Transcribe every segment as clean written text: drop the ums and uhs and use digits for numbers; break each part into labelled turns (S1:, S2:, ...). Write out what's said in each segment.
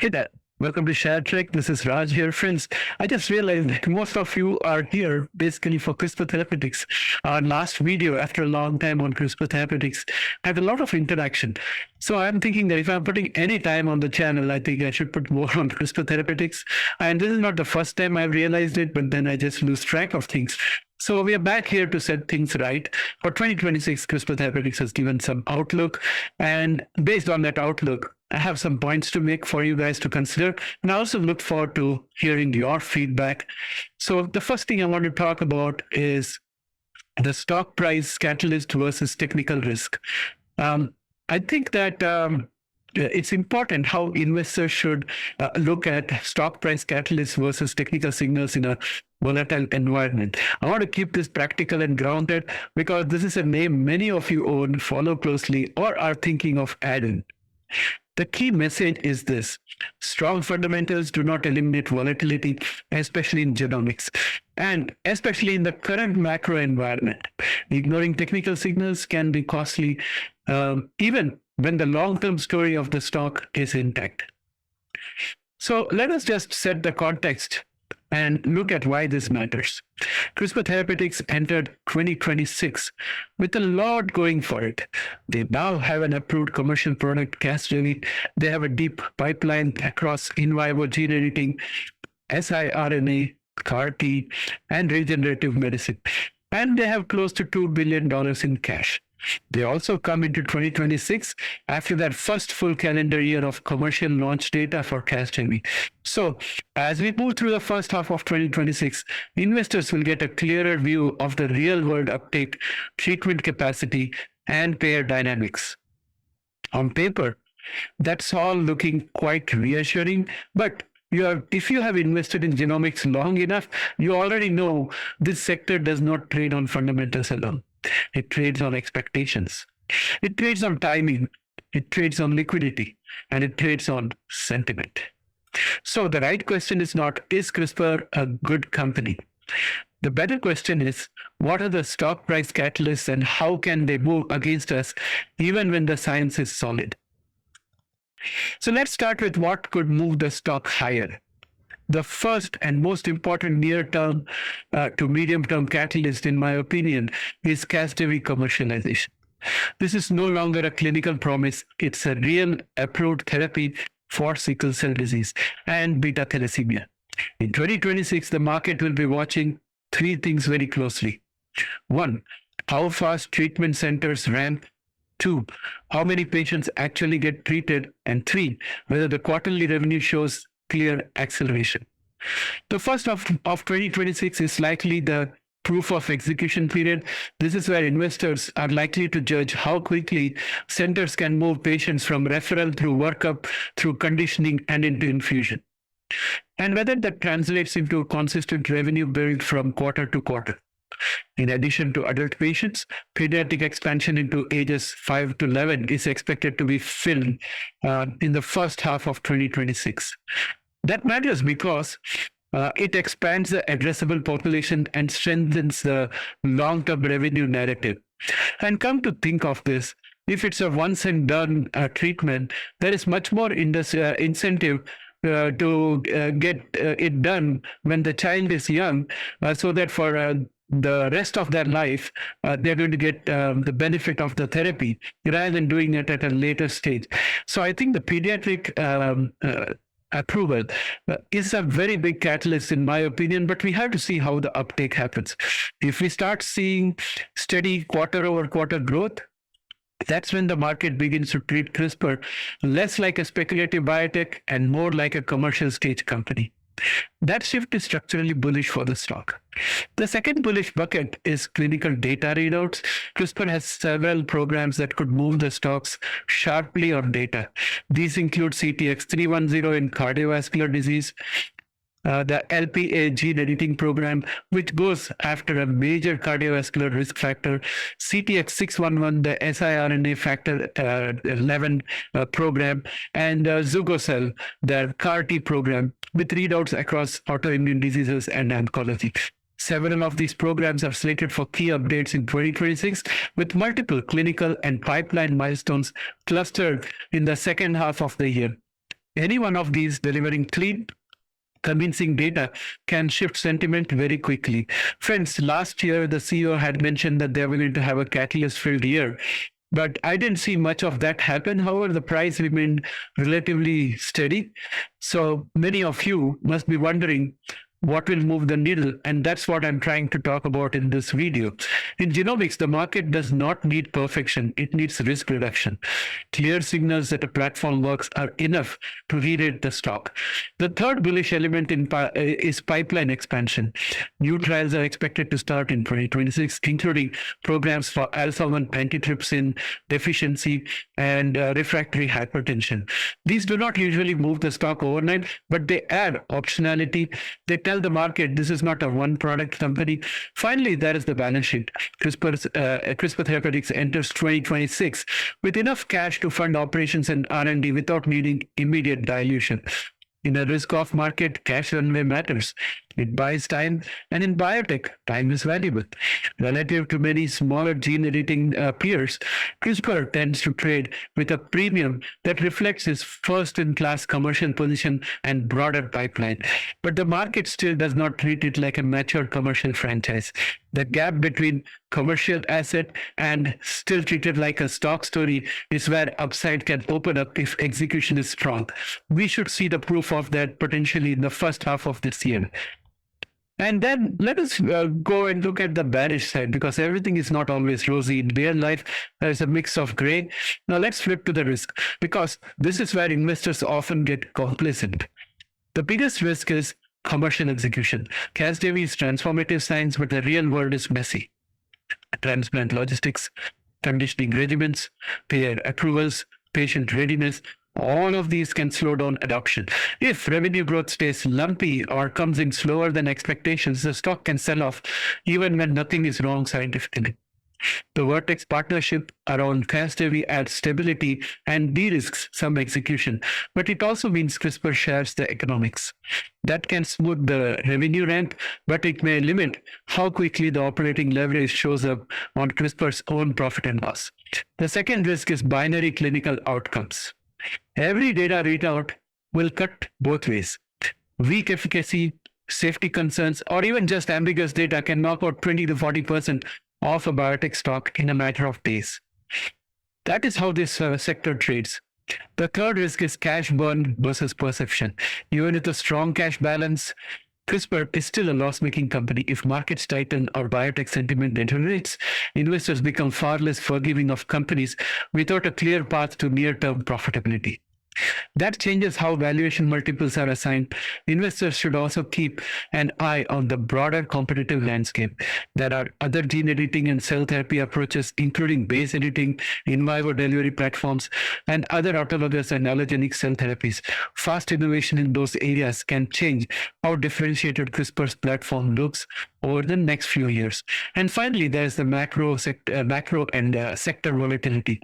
S1: Hey there. Welcome to Share Trek. This is Raj here, friends. I just realized that most of you are here basically for CRISPR Therapeutics. Our last video after a long time on CRISPR Therapeutics had a lot of interaction. So I'm thinking that if I'm putting any time on the channel, I think I should put more on CRISPR Therapeutics. And this is not the first time I've realized it, but then I just lose track of things. So we are back here to set things right. For 2026, CRISPR Therapeutics has given some outlook. And based on that outlook, I have some points to make for you guys to consider. And I also look forward to hearing your feedback. So the first thing I want to talk about is the stock price catalyst versus technical risk. I think that it's important how investors should look at stock price catalysts versus technical signals in a volatile environment. I want to keep this practical and grounded because this is a name many of you own, follow closely, or are thinking of adding. The key message is this: strong fundamentals do not eliminate volatility, especially in genomics, and especially in the current macro environment. Ignoring technical signals can be costly, even when the long-term story of the stock is intact. So let us just set the context and look at why this matters. CRISPR Therapeutics entered 2026 with a lot going for it. They now have an approved commercial product, Casgevy. They have a deep pipeline across in vivo gene editing, siRNA, CAR-T, and regenerative medicine. And they have close to $2 billion in cash. They also come into 2026 after that first full calendar year of commercial launch data for Casgevy. So as we move through the first half of 2026, investors will get a clearer view of the real world uptake, treatment capacity, and payer dynamics. On paper, that's all looking quite reassuring, but if you have invested in genomics long enough, you already know this sector does not trade on fundamentals alone. It trades on expectations. It trades on timing. It trades on liquidity. And it trades on sentiment. So the right question is not, is CRISPR a good company? The better question is, what are the stock price catalysts and how can they move against us even when the science is solid? So let's start with what could move the stock higher. The first and most important near-term to medium-term catalyst, in my opinion, is Casgevy commercialization. This is no longer a clinical promise. It's a real approved therapy for sickle cell disease and beta thalassemia. In 2026, the market will be watching three things very closely. One, how fast treatment centers ramp. Two, how many patients actually get treated. And three, whether the quarterly revenue shows clear acceleration. The first of 2026 is likely the proof of execution period. This is where investors are likely to judge how quickly centers can move patients from referral through workup, through conditioning, and into infusion. And whether that translates into consistent revenue build from quarter to quarter. In addition to adult patients, pediatric expansion into ages 5 to 11 is expected to be filled in the first half of 2026. That matters because it expands the addressable population and strengthens the long-term revenue narrative. And come to think of this, if it's a once and done treatment, there is much more incentive to get it done when the child is young, so that for the rest of their life, they're going to get the benefit of the therapy rather than doing it at a later stage. So I think the pediatric approval is a very big catalyst in my opinion, but we have to see how the uptake happens. If we start seeing steady quarter over quarter growth, that's when the market begins to treat CRISPR less like a speculative biotech and more like a commercial stage company. That shift is structurally bullish for the stock. The second bullish bucket is clinical data readouts. CRISPR has several programs that could move the stocks sharply on data. These include CTX310 in cardiovascular disease, the LPA gene editing program, which goes after a major cardiovascular risk factor, CTX611, the siRNA factor 11 program, and Zugocel, the CAR-T program, with readouts across autoimmune diseases and oncology. Several of these programs are slated for key updates in 2026, with multiple clinical and pipeline milestones clustered in the second half of the year. Any one of these delivering clean, convincing data can shift sentiment very quickly. Friends, last year the CEO had mentioned that they were going to have a catalyst filled year. But I didn't see much of that happen. However, the price remained relatively steady. So many of you must be wondering what will move the needle. And that's what I'm trying to talk about in this video. In genomics, the market does not need perfection. It needs risk reduction. Clear signals that a platform works are enough to re-rate the stock. The third bullish element is pipeline expansion. New trials are expected to start in 2026, including programs for alpha-1 antitrypsin deficiency and refractory hypertension. These do not usually move the stock overnight, but they add optionality. They tell the market this is not a one product company. Finally, there is the balance sheet. CRISPR Therapeutics enters 2026 with enough cash to fund operations and R&D without needing immediate dilution. In a risk-off market, cash runway matters. It buys time, and in biotech, time is valuable. Relative to many smaller gene editing peers, CRISPR tends to trade with a premium that reflects its first-in-class commercial position and broader pipeline. But the market still does not treat it like a mature commercial franchise. The gap between commercial asset and still treated like a stock story is where upside can open up if execution is strong. We should see the proof of that potentially in the first half of this year. And then let us go and look at the bearish side, because everything is not always rosy. In real life, there's a mix of gray. Now let's flip to the risk, because this is where investors often get complacent. The biggest risk is commercial execution. Casdevy is transformative science, but the real world is messy. Transplant logistics, conditioning regimens, payer approvals, patient readiness, all of these can slow down adoption. If revenue growth stays lumpy or comes in slower than expectations, the stock can sell off even when nothing is wrong scientifically. The Vertex partnership around Casdevy adds stability and de-risks some execution, but it also means CRISPR shares the economics. That can smooth the revenue ramp, but it may limit how quickly the operating leverage shows up on CRISPR's own profit and loss. The second risk is binary clinical outcomes. Every data readout will cut both ways. Weak efficacy, safety concerns, or even just ambiguous data can knock out 20 to 40% off a biotech stock in a matter of days. That is how this sector trades. The third risk is cash burn versus perception. Even with a strong cash balance, CRISPR is still a loss-making company. If markets tighten or biotech sentiment deteriorates, investors become far less forgiving of companies without a clear path to near-term profitability. That changes how valuation multiples are assigned. Investors should also keep an eye on the broader competitive landscape. There are other gene editing and cell therapy approaches, including base editing, in vivo delivery platforms, and other autologous and allogeneic cell therapies. Fast innovation in those areas can change how differentiated CRISPR's platform looks over the next few years. And finally, there's the macro and sector volatility.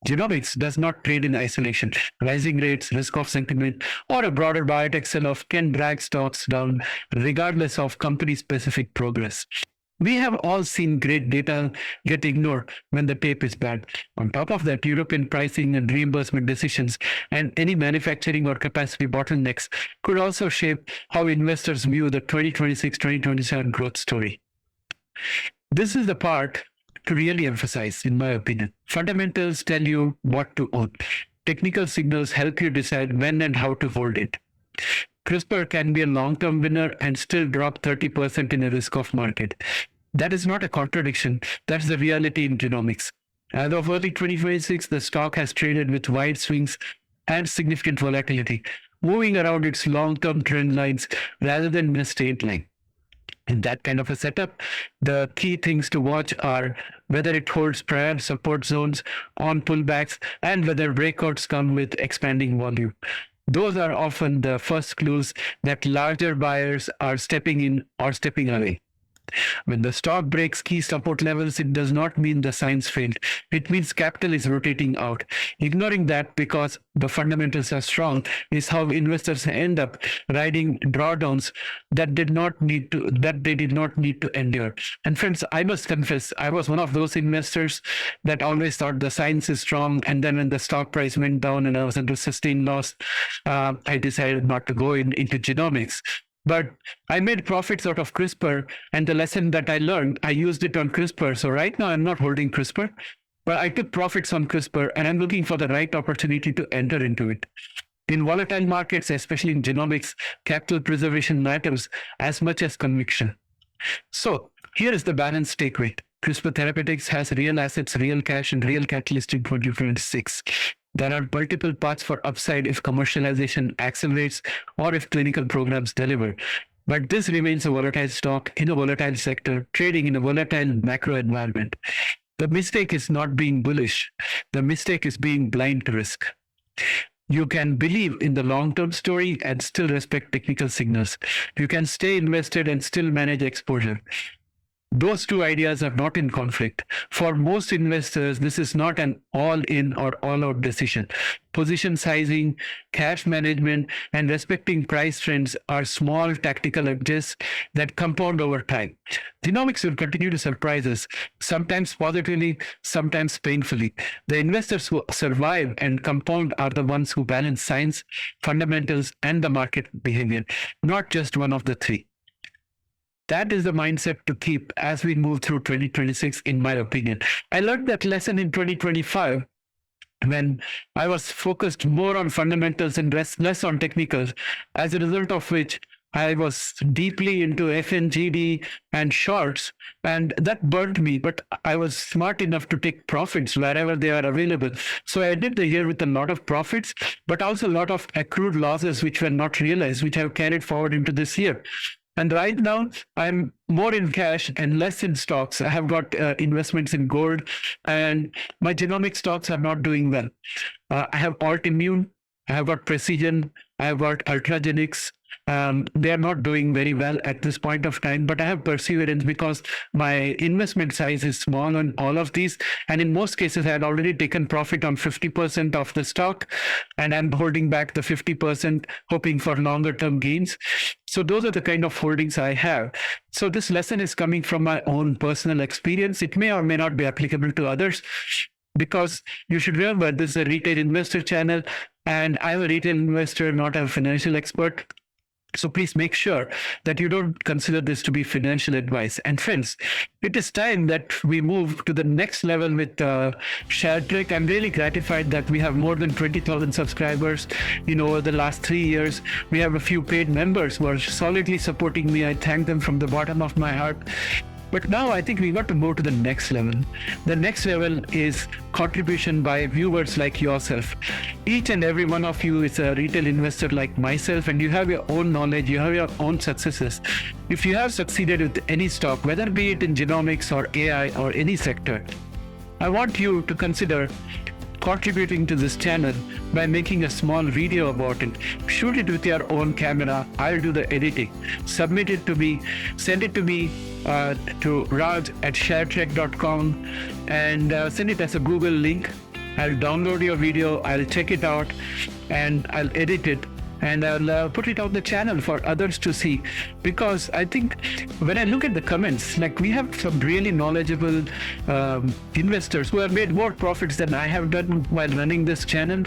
S1: Genomics does not trade in isolation. Rising rates, risk of sentiment, or a broader biotech sell-off can drag stocks down regardless of company-specific progress. We have all seen great data get ignored when the tape is bad. On top of that, European pricing and reimbursement decisions and any manufacturing or capacity bottlenecks could also shape how investors view the 2026-2027 growth story. This is the part to really emphasize, in my opinion. Fundamentals tell you what to own. Technical signals help you decide when and how to hold it. CRISPR can be a long-term winner and still drop 30% in a risk-off market. That is not a contradiction. That's the reality in genomics. As of early 2026, the stock has traded with wide swings and significant volatility, moving around its long-term trend lines rather than in a straight line. In that kind of a setup, the key things to watch are whether it holds prior support zones on pullbacks and whether breakouts come with expanding volume. Those are often the first clues that larger buyers are stepping in or stepping away. When the stock breaks key support levels, it does not mean the science failed. It means capital is rotating out. Ignoring that because the fundamentals are strong is how investors end up riding drawdowns that they did not need to endure. And friends, I must confess, I was one of those investors that always thought the science is strong, and then when the stock price went down and I was into sustained loss, I decided not to go into genomics. But I made profits out of CRISPR, and the lesson that I learned, I used it on CRISPR. So right now I'm not holding CRISPR, but I took profits on CRISPR, and I'm looking for the right opportunity to enter into it. In volatile markets, especially in genomics, capital preservation matters as much as conviction. So here is the balanced takeaway. CRISPR Therapeutics has real assets, real cash, and real catalyst in 2026. There are multiple paths for upside if commercialization accelerates or if clinical programs deliver. But this remains a volatile stock in a volatile sector, trading in a volatile macro environment. The mistake is not being bullish. The mistake is being blind to risk. You can believe in the long-term story and still respect technical signals. You can stay invested and still manage exposure. Those two ideas are not in conflict. For most investors, this is not an all-in or all-out decision. Position sizing, cash management, and respecting price trends are small tactical edges that compound over time. Genomics will continue to surprise us, sometimes positively, sometimes painfully. The investors who survive and compound are the ones who balance science, fundamentals, and the market behavior, not just one of the three. That is the mindset to keep as we move through 2026, in my opinion. I learned that lesson in 2025 when I was focused more on fundamentals and less on technicals, as a result of which I was deeply into FNGD and shorts, and that burnt me, but I was smart enough to take profits wherever they are available. So I ended the year with a lot of profits, but also a lot of accrued losses which were not realized, which have carried forward into this year. And right now, I'm more in cash and less in stocks. I have got investments in gold, and my genomic stocks are not doing well. I have Altimmune, I have got Precision, I have got Ultragenics. They are not doing very well at this point of time, but I have perseverance because my investment size is small on all of these. And in most cases, I had already taken profit on 50% of the stock, and I'm holding back the 50%, hoping for longer term gains. So those are the kind of holdings I have. So this lesson is coming from my own personal experience. It may or may not be applicable to others, because you should remember this is a retail investor channel, and I'm a retail investor, not a financial expert. So please make sure that you don't consider this to be financial advice. And friends, it is time that we move to the next level with ShareTrick. I'm really gratified that we have more than 20,000 subscribers over the last 3 years. We have a few paid members who are solidly supporting me. I thank them from the bottom of my heart. But now I think we got to go to the next level. The next level is contribution by viewers like yourself. Each and every one of you is a retail investor like myself, and you have your own knowledge, you have your own successes. If you have succeeded with any stock, whether be it in genomics or AI or any sector, I want you to consider contributing to this channel by making a small video about it. Shoot it with your own camera. I'll do the editing. Submit it to me. Send it to me to raj@sharetrek.com and send it as a Google link. I'll download your video. I'll check it out and I'll edit it. And I'll put it on the channel for others to see, because I think when I look at the comments, like we have some really knowledgeable investors who have made more profits than I have done while running this channel.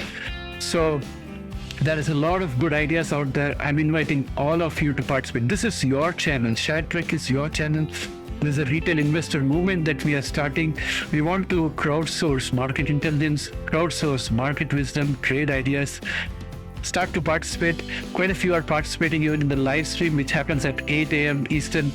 S1: So there is a lot of good ideas out there. I'm inviting all of you to participate. This is your channel. ShareTrick is your channel. There's a retail investor movement that we are starting. We want to crowdsource market intelligence, crowdsource market wisdom, trade ideas. Start to participate. Quite a few are participating even in the live stream, which happens at 8 a.m. Eastern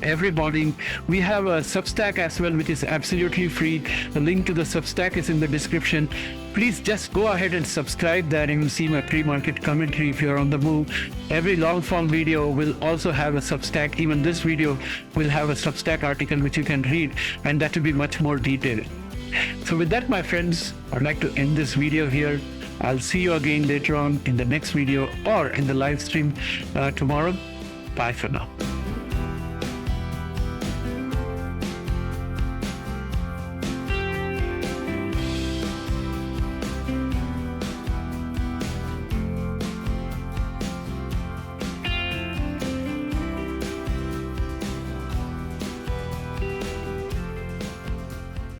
S1: every morning. We have a Substack as well, which is absolutely free. The link to the Substack is in the description. Please just go ahead and subscribe there, and you'll see my pre-market commentary if you're on the move. Every long-form video will also have a Substack. Even this video will have a Substack article which you can read, and that will be much more detailed. So with that, my friends, I'd like to end this video here. I'll see you again later on in the next video or in the live stream tomorrow. Bye for now.